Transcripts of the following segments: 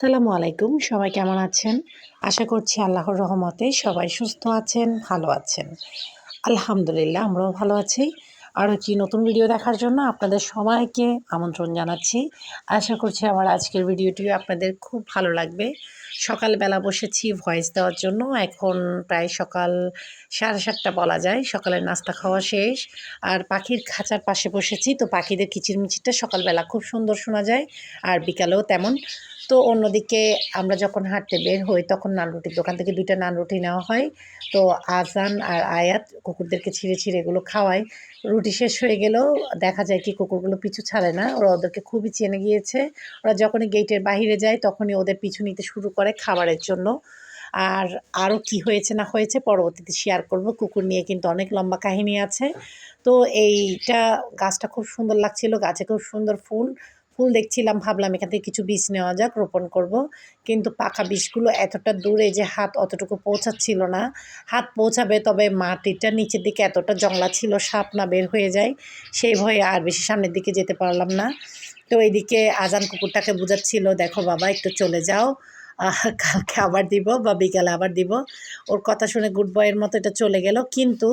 আসসালামু আলাইকুম। সবাই কেমন আছেন? আশা করছি আল্লাহর রহমতে সবাই সুস্থ আছেন, ভালো আছেন। আলহামদুলিল্লাহ আমরাও ভালো আছি। আরও একটি নতুন ভিডিও দেখার জন্য আপনাদের সবাইকে আমন্ত্রণ জানাচ্ছি। আশা করছি আমার আজকের ভিডিওটিও আপনাদের খুব ভালো লাগবে। সকালবেলা বসেছি ভয়েস দেওয়ার জন্য। এখন প্রায় সকাল ৭:৩০ বলা যায়। সকালের নাস্তা খাওয়া শেষ। আর পাখির খাঁচার পাশে বসেছি। তো পাখিদের কিচিরমিচিরটা সকালবেলা খুব সুন্দর শোনা যায়। আর বিকালেও তেমন। তো অন্যদিকে আমরা যখন হাঁটতে বের হই তখন নানরুটির দোকান থেকে ২ টা নানরুটি নেওয়া হয়। তো আজান আর আয়াত কুকুরদেরকে ছিঁড়ে এগুলো খাওয়াই। রুটি শেষ হয়ে গেলেও দেখা যায় কি কুকুরগুলো পিছু ছাড়ে না। ওরা ওদেরকে খুবই চেনে গিয়েছে। ওরা যখনই গেটের বাহিরে যায় তখনই ওদের পিছু নিতে শুরু করে খাবারের জন্য। আর আরও কি হয়েছে না হয়েছে পরবর্তীতে শেয়ার করব। কুকুর নিয়ে কিন্তু অনেক লম্বা কাহিনী আছে। তো এইটা গাছটা খুব সুন্দর লাগছিল। গাছে খুব সুন্দর ফুল দেখছিলাম, ভাবলাম এখান থেকে কিছু বীজ নেওয়া যাক, রোপণ করব। কিন্তু পাকা বীজগুলো এতটা দূরে যে হাত অতটুকু পৌঁছাচ্ছিল না। হাত পৌঁছাবে, তবে মাটিটা নিচের দিকে এতটা জংলা ছিল সাপ না বের হয়ে যায়, সেই ভয়ে আর বেশি সামনের দিকে যেতে পারলাম না। তো এইদিকে আজান কুকুরটাকে বুঝাচ্ছিল, দেখো বাবা একটু চলে যাও, কালকে আবার দিব বা বিকালে আবার দিব। ওর কথা শুনে গুড বয়ের মতো এটা চলে গেল। কিন্তু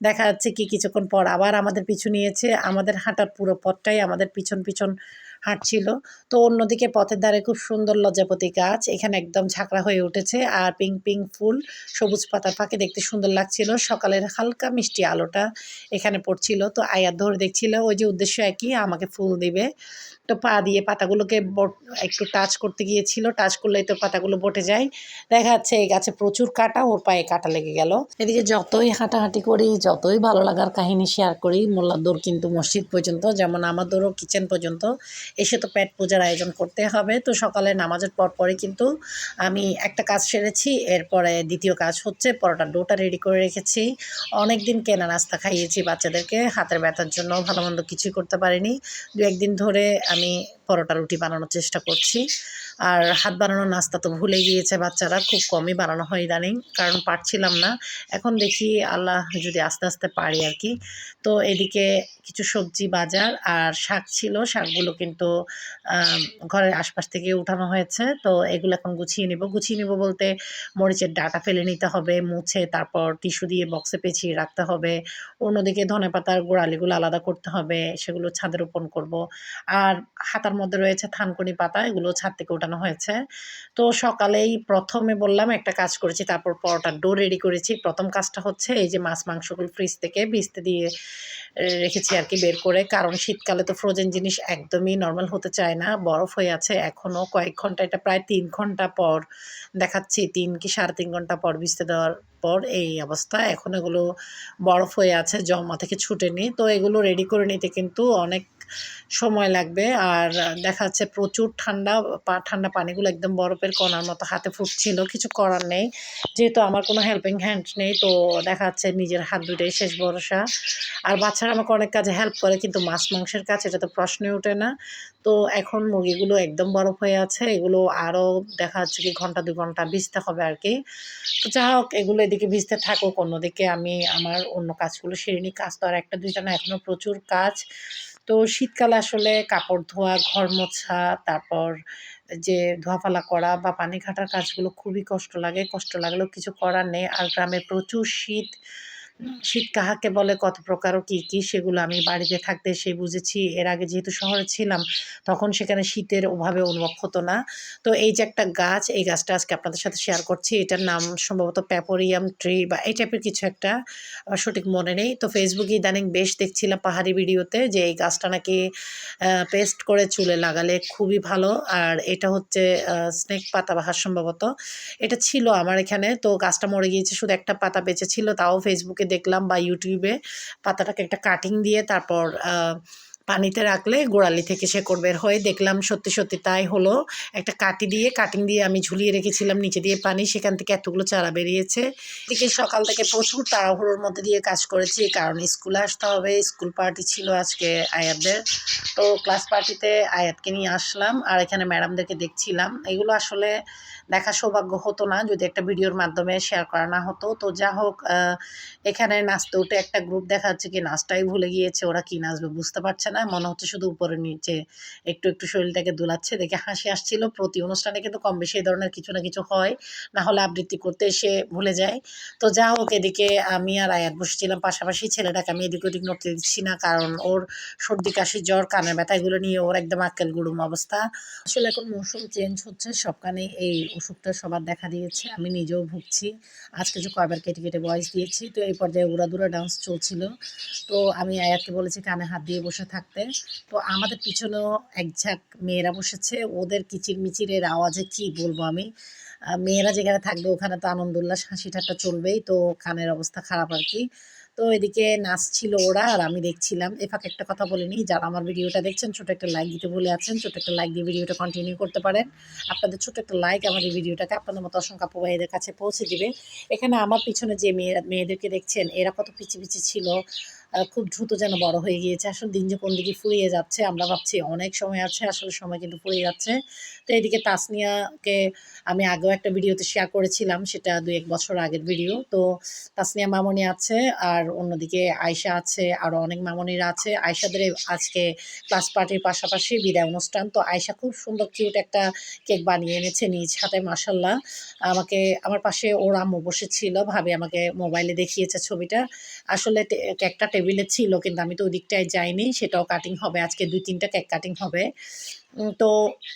দেখা যাচ্ছে কি কিছুক্ষণ পর আবার আমাদের পিছু নিয়েছে। আমাদের হাঁটার পুরো পথটাই আমাদের পিছন হাঁটছিল। তো অন্যদিকে পথের ধারে খুব সুন্দর লজ্জাপতি গাছ। এখানে একদম ঝাঁকড়া হয়ে উঠেছে। আর পিঙ্ক ফুল, সবুজ পাতার ফাঁকে দেখতে সুন্দর লাগছিল। সকালের হালকা মিষ্টি আলোটা এখানে পড়ছিল। তো আয়াত ধরে দেখছিল, ওই যে উদ্দেশ্য একই, আমাকে ফুল দিবে। তো পা দিয়ে পাতাগুলোকে একটু টাচ করতে গিয়েছিল। টাচ করলেই তো পাতাগুলো বটে যায়। দেখা যাচ্ছে এই গাছে প্রচুর কাঁটা, ওর পায়ে কাঁটা লেগে গেল। এদিকে যতই হাঁটাহাঁটি করি, যতই ভালো লাগার কাহিনী শেয়ার করি, মোল্লার দৌড় কিন্তু মসজিদ পর্যন্ত, যেমন আমার দৌড়ও কিচেন পর্যন্ত। এসে তো পেট পূজার আয়োজন করতে হবে। তো সকালে নামাজের পরই কিন্তু আমি একটা কাজ সেরেছি। এরপরে দ্বিতীয় কাজ হচ্ছে পরোটার ডোটা রেডি করে রেখেছি। অনেক দিন কেনা নাস্তা খাইয়েছি বাচ্চাদেরকে, হাতের ব্যথার জন্য ভালো মন্দ কিছুই করতে পারিনি। ২-১ দিন ধরে আমি পরোটা রুটি বানানোর চেষ্টা করছি। আর হাত বানানো নাস্তা তো ভুলে গিয়েছে বাচ্চারা, খুব কমই বানানো হয় ইদানিং, কারণ পারছিলাম না। এখন দেখি আল্লাহ যদি আস্তে পারি আর কি। তো এদিকে কিছু সবজি বাজার আর শাক ছিল, শাকগুলো কিন্তু ঘরের আশপাশ থেকে উঠানো হয়েছে। তো এগুলো এখন গুছিয়ে নিব বলতে মরিচের ডাঁটা ফেলে নিতে হবে, মুছে তারপর টিস্যু দিয়ে বক্সে পেঁচিয়ে রাখতে হবে। অন্যদিকে ধনেপাতার গোড়ালিগুলো আলাদা করতে হবে, সেগুলো ছাদে রোপণ করব। আর হাতার মধ্যে রয়েছে থানকুনি পাতা, এগুলো ছাদ থেকে উঠানো হয়েছে। তো সকালেই প্রথমে বললাম একটা কাজ করেছি, তারপর পরোটার ডো রেডি করেছি। প্রথম কাজটা হচ্ছে এই যে মাংসগুলো ফ্রিজ থেকে ভিজতে দিয়ে রেখেছি আর কি বের করে, কারণ শীতকালে তো ফ্রোজেন জিনিস একদমই নরমাল হতে চায় না, বরফ হয়ে আছে এখনও কয়েক ঘন্টা। এটা প্রায় ৩ ঘন্টা পর দেখাচ্ছি, ৩ কি ৩.৫ ঘন্টা পর ভিজতে দেওয়ার পর এই অবস্থা। এখন এগুলো বরফ হয়ে আছে, জমা থেকে ছুটেনি। তো এগুলো রেডি করে নিতে কিন্তু অনেক সময় লাগবে। আর দেখা যাচ্ছে প্রচুর ঠান্ডা পানিগুলো একদম বরফের কণার মতো হাতে ফুটছিল। কিছু করার নেই, যেহেতু আমার কোনো হেল্পিং হ্যান্ড নেই। তো দেখা যাচ্ছে নিজের হাত দুটোই শেষ ভরসা। আর বাচ্চারা আমাকে অনেক কাজে হেল্প করে, কিন্তু মাংসের কাজ এটা তো প্রশ্নই ওঠে না। তো এখন মুরগিগুলো একদম বরফ হয়ে আছে, এগুলো আরও দেখা যাচ্ছে কি ১-২ ঘন্টা ভিজতে হবে আর কি। তো যা হোক, এগুলো এদিকে ভিজতে থাকুক, অন্যদিকে আমি আমার অন্য কাজগুলো সেরে নিই। কাজ তো আর ১টা ২টা না, এখনও প্রচুর কাজ। তো শীতকালে আসলে কাপড় ধোয়া, ঘর মোছা, তারপর যে ধোয়াফালা করা বা পানি ঘাটার কাজগুলো খুবই কষ্ট লাগে। কষ্ট লাগলেও কিছু করার নেই। আর গ্রামে প্রচুর শীত। শীত কাহাকে বলে, কত প্রকার ও কি সেগুলো আমি বাড়িতে থাকতে এসে বুঝেছি। এর আগে যেহেতু শহরে ছিলাম, তখন সেখানে শীতের ওভাবে অনুভব হতো না। তো এই যে একটা গাছ, এই গাছটা আজকে আপনাদের সাথে শেয়ার করছি। এটার নাম সম্ভবত প্যাপোরিয়াম ট্রি বা এই টাইপের কিছু একটা, আমার সঠিক মনে নেই। তো ফেসবুকে ইদানিং বেশ দেখছিলাম পাহাড়ি ভিডিওতে যে এই গাছটা নাকি পেস্ট করে চুলে লাগালে খুবই ভালো। আর এটা হচ্ছে স্নেক পাতাবাহার সম্ভবত। এটা ছিল আমার এখানে। তো গাছটা মরে গিয়েছে, শুধু একটা পাতা বেঁচে ছিল। তাও ফেসবুকে দেখলাম বা ইউটিউবে পাতাটাকে একটা কাটিং দিয়ে তারপর পানিতে রাখলে গোড়ালি থেকে শেকড় বের হয়। দেখলাম সত্যি তাই হলো। একটা কাটিং দিয়ে আমি ঝুলিয়ে রেখেছিলাম, নিচে দিয়ে পানি, সেখান থেকে এতগুলো চারা বেরিয়েছে। এদিকে সকাল থেকে প্রচুর তাড়াহুড়োর মধ্যে দিয়ে কাজ করেছি, কারণ স্কুলে আসতে হবে। স্কুল পার্টি ছিল আজকে আয়াতদের। তো ক্লাস পার্টিতে আয়াতকে নিয়ে আসলাম, আর এখানে ম্যাডামদেরকে দেখছিলাম। এগুলো আসলে দেখার সৌভাগ্য হতো না যদি একটা ভিডিওর মাধ্যমে শেয়ার করা না হতো। তো যা হোক, এখানে নাচতে উঠে একটা গ্রুপ দেখা যাচ্ছে কি নাচটাই ভুলে গিয়েছে, ওরা কি নাচবে বুঝতে পারছে না, মনে হচ্ছে শুধু উপরে নিচে একটু একটু শরীরটাকে দুলাচ্ছে, দেখে হাসি আসছিল। প্রতি অনুষ্ঠানে কিন্তু কম বেশি এই ধরনের কিছু না কিছু হয়, না হলে আবৃত্তি করতে এসে ভুলে যায়। তো যা হোক, এদিকে আমি আর আয়াত বসেছিলাম পাশাপাশি। ছেলেটাকে আমি এদিক ওদিক নড়তে দিচ্ছি না, কারণ ওর সর্দি কাশি জ্বর কানের ব্যথা এগুলো নিয়ে ওর একদম আক্কেল গুড়ুম অবস্থা। আসলে এখন মৌসুম চেঞ্জ হচ্ছে, সব কানেই এই অসুখটা সবার দেখা দিয়েছে, আমি নিজেও ভুগছি। আজকে যে কয়বার কেটে কেটে ভয়েস দিয়েছি। তো এই পর্যায়ে উড়াদুরা ডান্স চলছিল। তো আমি আয়াতকে বলেছি কানে হাত দিয়ে বসে থাকতে। তো আমাদের পিছনেও এক ঝাঁক মেয়েরা বসেছে, ওদের কিচিরমিচিরের আওয়াজে কি বলবো আমি। মেয়েরা যেখানে থাকবে ওখানে তো আনন্দ উল্লাস হাসি ঠাট্টা চলবেই, তো কানের অবস্থা খারাপ আর কি। তো এদিকে নাচছিল ওরা আর আমি দেখছিলাম। এ ফাঁকে একটা কথা বলে নিই, যারা আমার ভিডিওটা দেখছেন ছোট একটা লাইক দিতে ভুলে আছেন, ছোট একটা লাইক দিয়ে ভিডিওটা কন্টিনিউ করতে পারেন। আপনাদের ছোট একটা লাইক আমার এই ভিডিওটাকে আপনাদের মতো অসংখ্য আপু ভাইদের কাছে পৌঁছে দিবে। এখানে আমার পিছনে যে মেয়েদেরকে দেখছেন, এরা কত পিচি পিচি ছিল, খুব দ্রুত যেন বড় হয়ে গিয়েছে। আসলে দিন যে কোন দিকে ফুরিয়ে যাচ্ছে, আমরা ভাবছি অনেক সময় আছে, আসলে সময় কিন্তু ফুরিয়ে যাচ্ছে। তো এদিকে তাসনিয়াকে আমি আগেও একটা ভিডিওতে শেয়ার করেছিলাম, সেটা ২-১ বছর আগের ভিডিও। তো তাসনিয়া মামনি আছে, আর অন্যদিকে আয়শা আছে, আরও অনেক মামনিরা আছে। আয়শাদের আজকে ক্লাস পার্টির পাশাপাশি বিদায় অনুষ্ঠান। তো আয়শা খুব সুন্দর কিউট একটা কেক বানিয়ে এনেছে নিজ হাতে, মাশাল্লাহ। আমার পাশে ওর আম্মু বসেছিল, ভাবি আমাকে মোবাইলে দেখিয়েছে ছবিটা। আসলে কেকটা টেবিলে ছিল, কিন্তু আমি তো ওদিকটায় যাইনি। সেটাও কাটিং হবে আজকে, ২-৩টা কেক কাটিং হবে। তো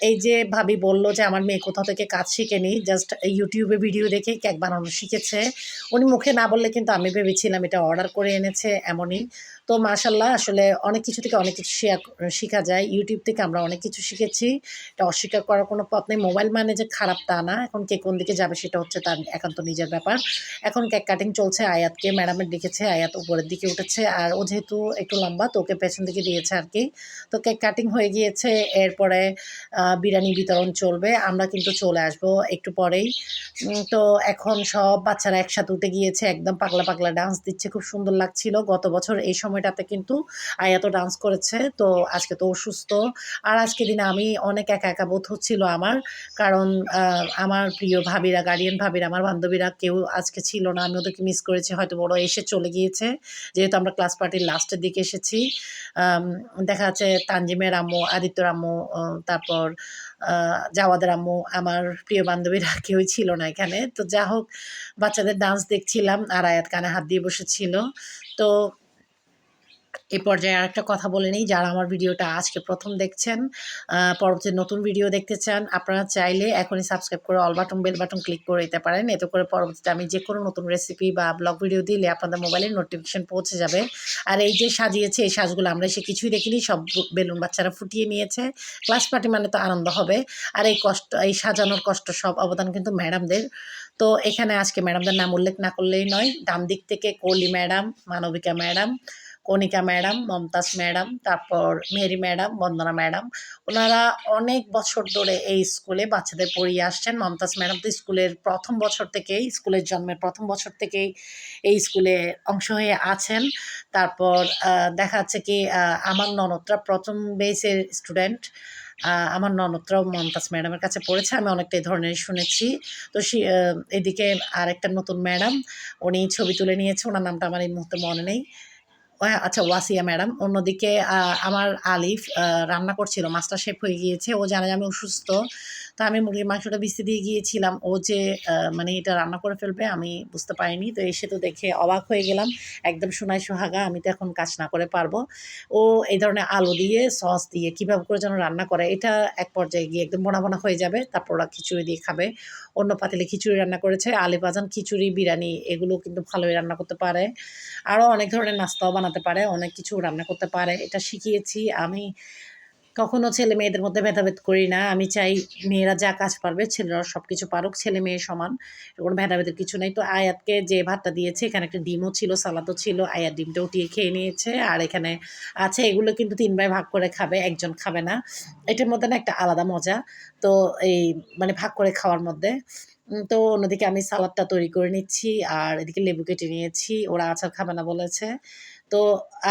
এই যে ভাবি বলল যে আমার মেয়ে কোথাও থেকে কাজ শিখেনি, জাস্ট ইউটিউবে ভিডিও দেখেই কেক বানানো শিখেছে। উনি মুখে না বললে কিন্তু আমি ভেবেছিলাম এটা অর্ডার করে এনেছে এমনই। তো মাশাল্লাহ, আসলে অনেক কিছু থেকে অনেক কিছু শিখা যায়। ইউটিউব থেকে আমরা অনেক কিছু শিখেছি। এটা অস্বীকার করার কোনো পথ নেই। মোবাইল মানে যে খারাপ তা না। এখন কে কোন দিকে যাবে সেটা হচ্ছে তার একান্ত নিজের ব্যাপার। এখন কেক কাটিং চলছে। আয়াতকে ম্যাডামের ডেকেছে। আয়াত উপরের দিকে উঠেছে। আর ও যেহেতু একটু লম্বা, তো ওকে পেছন দিকে দিয়েছে আর কি। তো কেক কাটিং হয়ে গিয়েছে। এরপরে বিরিয়ানি বিতরণ চলবে। আমরা কিন্তু চলে আসবো একটু পরেই। তো এখন সব বাচ্চারা একসাথে উঠে গিয়েছে। একদম পাগলা, পাগলা ডান্স দিচ্ছে। খুব সুন্দর লাগছিল। গত বছর এই সময়টাতে কিন্তু আয়াতও ডান্স করেছে। তো আজকে তো অসুস্থ। আর আজকের দিনে আমি অনেক একা, একা বোধ হচ্ছিল আমার। কারণ আমার প্রিয় ভাবিরা, গার্ডিয়ান ভাবিরা, আমার বান্ধবীরা কেউ আজকে ছিল না। আমি ওদেরকে মিস করেছি। হয়তো ওরা এসে চলে গিয়েছে। যেহেতু আমরা ক্লাস পার্টির লাস্টের দিকে এসেছি। আম দেখা যাচ্ছে তানজিমের আম্মু, আদিত্যর আম্মু, তারপর জাওয়াদের আম্মু, আমার প্রিয় বান্ধবীরা কেউই ছিল না এখানে। তো যা হোক, বাচ্চাদের ডান্স দেখছিলাম আর আয়াত কানে হাত দিয়ে বসেছিল। তো এ পর্যায়ে আরেকটা কথা বলে নিই, যারা আমার ভিডিওটা আজকে প্রথম দেখছেন, পরবর্তী নতুন ভিডিও দেখতে চান, আপনারা চাইলে এখনই সাবস্ক্রাইব করে all button, bell button click করে দিতে পারেন। এতে করে পরবর্তীতে আমি যেকোনো নতুন রেসিপি বা ব্লগ ভিডিও দিলে আপনাদের মোবাইলে নোটিফিকেশন পৌঁছে যাবে। আর এই যে সাজিয়েছে, এই সাজগুলো আমরা এসে কিছুই দেখিনি, সব বেলুন বাচ্চারা ফুটিয়ে নিয়েছে। ক্লাস পার্টি মানে তো আনন্দ হবে। আর এই সাজানোর কষ্ট সব অবদান কিন্তু ম্যাডামদের। তো এখানে আজকে ম্যাডামদের নাম উল্লেখ না করলেই নয়। ডান দিক থেকে কলি ম্যাডাম, মানবিকা ম্যাডাম, কণিকা ম্যাডাম, মমতাজ ম্যাডাম, তারপর মেরি ম্যাডাম, বন্দনা ম্যাডাম। ওনারা অনেক বছর ধরে এই স্কুলে বাচ্চাদের পড়িয়ে আসছেন। মমতাজ ম্যাডাম তো স্কুলের ১ম বছর থেকেই, স্কুলের জন্মের ১ম বছর থেকেই এই স্কুলে অংশ হয়ে আছেন। তারপর দেখা যাচ্ছে কি, আমার ননদরা ১ম বেসের স্টুডেন্ট। আমার ননদরাও মমতাজ ম্যাডামের কাছে পড়েছে। আমি অনেকটা এই ধরনের শুনেছি। তো এদিকে আরেকটা নতুন ম্যাডাম, উনি ছবি তুলে নিয়েছে। উনার নামটা আমার এই মুহূর্তে মনে নেই। আচ্ছা, ওয়াসিয়া ম্যাডাম। অন্যদিকে আমার আলিফ রান্না করছিল, মাস্টার শেফ হয়ে গিয়েছে। ও জানে যে আমি অসুস্থ। তো আমি মুরগির মাংসটা ভিজতে দিয়ে গিয়েছিলাম। ও যে মানে এটা রান্না করে ফেলবে আমি বুঝতে পারিনি। তো এসে তো দেখে অবাক হয়ে গেলাম। একদম সোনায় সোহাগা, আমি তো এখন কাজ না করে পারবো। ও এই ধরনের আলু দিয়ে, সস দিয়ে কীভাবে করে যেন রান্না করে, এটা এক পর্যায়ে গিয়ে একদম বোনা, বোনা হয়ে যাবে। তারপর ওরা খিচুড়ি দিয়ে খাবে। অন্য পাতিলে খিচুড়ি রান্না করেছে। আলিফ আজান খিচুড়ি, বিরিয়ানি এগুলো কিন্তু ভালোই রান্না করতে পারে। আরও অনেক ধরনের নাস্তাও বানাতে পারে, অনেক কিছু রান্না করতে পারে। এটা শিখিয়েছি আমি। কখনো ছেলে মেয়েদের মধ্যে ভেদাভেদ করি না। আমি চাই মেয়েরা যা কাজ পারবে ছেলেরাও সবকিছু পারুক। ছেলে মেয়ে সমান। কোনো ভেদাভেদের কিছু নাই। তো আয়াতকে যে ভাতটা দিয়েছে, এখানে একটা ডিমও ছিল, সালাদও ছিল। আয়াত ডিমটা উঠিয়ে খেয়ে নিয়েছে। আর এখানে আছে, এগুলো কিন্তু ৩ ভাই ভাগ করে খাবে, একজন খাবে না। এটার মধ্যে না একটা আলাদা মজা। তো এই মানে ভাগ করে খাওয়ার মধ্যে। তো অন্যদিকে আমি সালাদটা তৈরি করে নিচ্ছি। আর এদিকে লেবু কেটে নিয়েছি। ওরা আচার খাবে না বলেছে। তো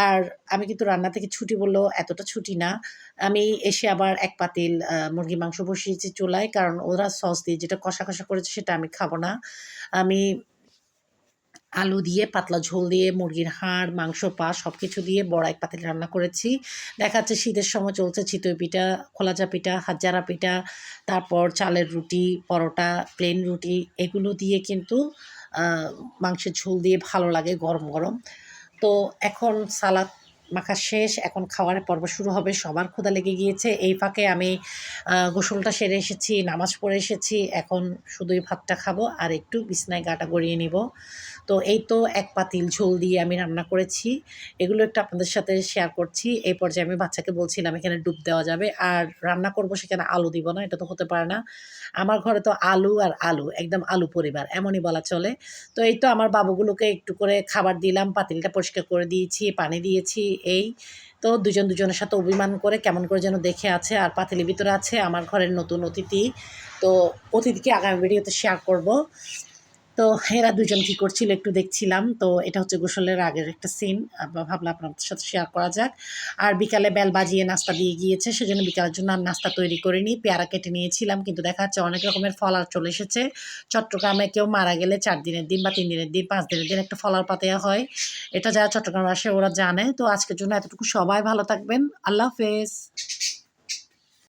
আর আমি কিন্তু রান্না থেকে ছুটি বললেও এতটা ছুটি না। আমি এসে আবার ১ পাতিল মুরগির মাংস বসিয়েছি চুলায়। কারণ ওরা সস দিয়ে যেটা কষা, কষা করেছে সেটা আমি খাবো না। আমি আলু দিয়ে পাতলা ঝোল দিয়ে মুরগির হাড় মাংস পা সব কিছু দিয়ে বড় এক পাতিল রান্না করেছি। দেখা যাচ্ছে শীতের সময় চলছে চিতই পিঠা, খোলাচা পিঠা, হাতজারা পিঠা, তারপর চালের রুটি, পরোটা, প্লেন রুটি এগুলো দিয়ে কিন্তু মাংসের ঝোল দিয়ে ভালো লাগে গরম গরম। তো এখন সালাদ মাখা শেষ, এখন খাওয়ার পর্ব শুরু হবে। সবার ক্ষুধা লেগে গিয়েছে। এই ফাঁকে আমি গোসলটা সেরে এসেছি, নামাজ পড়ে এসেছি। এখন শুধুই ভাতটা খাবো আর একটু বিছানায় গাটা গড়িয়ে নিব। তো এই তো এক পাতিল ঝোল দিয়ে আমি রান্না করেছি। এগুলো একটু আপনাদের সাথে শেয়ার করছি। এই পর্যায়ে আমি বাচ্চাকে বলছিলাম এখানে ডুব দেওয়া যাবে। আর রান্না করব সেখানে আলু দিব না, এটা তো হতে পারে না। আমার ঘরে তো আলু আর আলু, একদম আলু পরিবার এমনই বলা চলে। তো এই তো আমার বাবুগুলোকে একটু করে খাবার দিলাম, পাতিলটা পরিষ্কার করে দিয়েছি, পানি দিয়েছি এই। তো দুজন দুজনের সাথে অভিমান করে কেমন করে যেন দেখে আছে। আর পাতিলের ভিতরে আছে আমার ঘরের নতুন অতিথি। তো অতিথিকে আগামী ভিডিওতে শেয়ার করব। তো এরা দুজন কী করছিল একটু দেখছিলাম। তো এটা হচ্ছে গোসলের আগের একটা সিন। ভাবলাম আপনাদের সাথে শেয়ার করা যাক। আর বিকালে বেল বাজিয়ে নাস্তা দিয়ে গিয়েছে, সেজন্য বিকালের জন্য আর নাস্তা তৈরি করিনি। পেয়ারা কেটে নিয়েছিলাম, কিন্তু দেখা যাচ্ছে অনেক রকমের ফল চলে এসেছে। চট্টগ্রামে কেউ মারা গেলে ৪ দিনের দিন বা ৩ দিনের দিন, ৫ দিনের দিন একটা ফলার পাতেয়া হয়। এটা যারা চট্টগ্রামে আসে ওরা জানে। তো আজকের জন্য এতটুকু। সবাই ভালো থাকবেন। আল্লাহ হাফেজ।